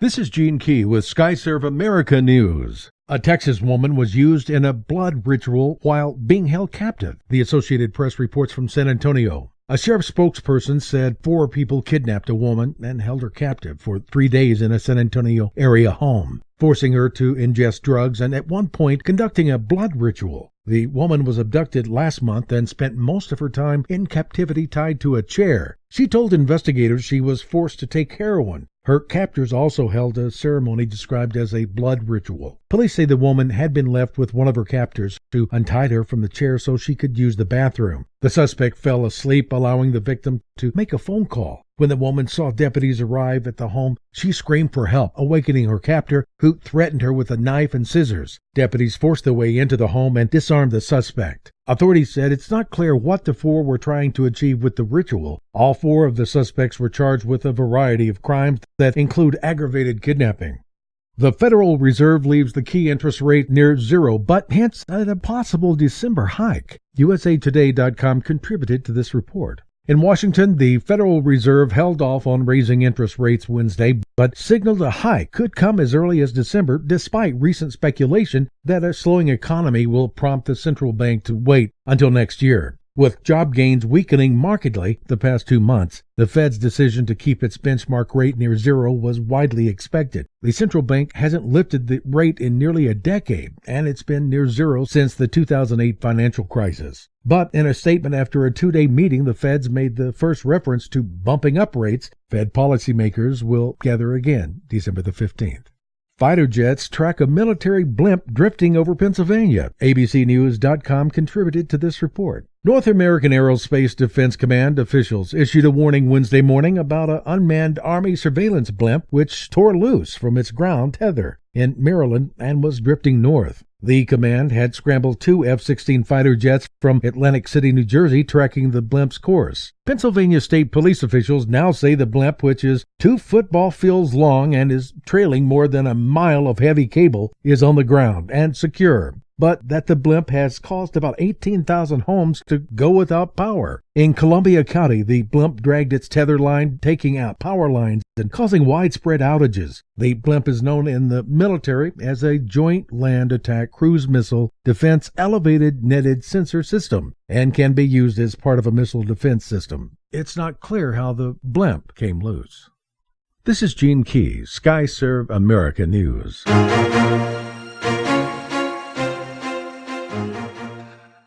This is Gene Key with Skyserve America News. A Texas woman was used in a blood ritual while being held captive, the Associated Press reports from San Antonio. A sheriff spokesperson said 4 people kidnapped a woman and held her captive for 3 days in a San Antonio area home, forcing her to ingest drugs and at one point conducting a blood ritual. The woman was abducted last month and spent most of her time in captivity tied to a chair. She told investigators she was forced to take heroin. Her captors also held a ceremony described as a blood ritual. Police say the woman had been left with one of her captors who untied her from the chair so she could use the bathroom. The suspect fell asleep, allowing the victim to make a phone call. When the woman saw deputies arrive at the home, she screamed for help, awakening her captor, who threatened her with a knife and scissors. Deputies forced their way into the home and disarmed the suspect. Authorities said it's not clear what the 4 were trying to achieve with the ritual. All 4 of the suspects were charged with a variety of crimes that include aggravated kidnapping. The Federal Reserve leaves the key interest rate near zero, but hints at a possible December hike. USAtoday.com contributed to this report. In Washington, the Federal Reserve held off on raising interest rates Wednesday, but signaled a hike could come as early as December, despite recent speculation that a slowing economy will prompt the central bank to wait until next year. With job gains weakening markedly the past 2 months, the Fed's decision to keep its benchmark rate near zero was widely expected. The central bank hasn't lifted the rate in nearly a decade, and it's been near zero since the 2008 financial crisis. But in a statement after a 2-day meeting, the Feds made the first reference to bumping up rates. Fed policymakers will gather again December the 15th. Fighter jets track a military blimp drifting over Pennsylvania. ABCNews.com contributed to this report. North American Aerospace Defense Command officials issued a warning Wednesday morning about an unmanned Army surveillance blimp which tore loose from its ground tether in Maryland and was drifting north. The command had scrambled 2 F-16 fighter jets from Atlantic City, New Jersey, tracking the blimp's course. Pennsylvania state police officials now say the blimp, which is 2 football fields long and is trailing more than a mile of heavy cable, is on the ground and secure, but that the blimp has caused about 18,000 homes to go without power. In Columbia County, the blimp dragged its tether line, taking out power lines and causing widespread outages. The blimp is known in the military as a Joint Land Attack Cruise Missile Defense Elevated Netted Sensor System and can be used as part of a missile defense system. It's not clear how the blimp came loose. This is Gene Key, Skyserve America News.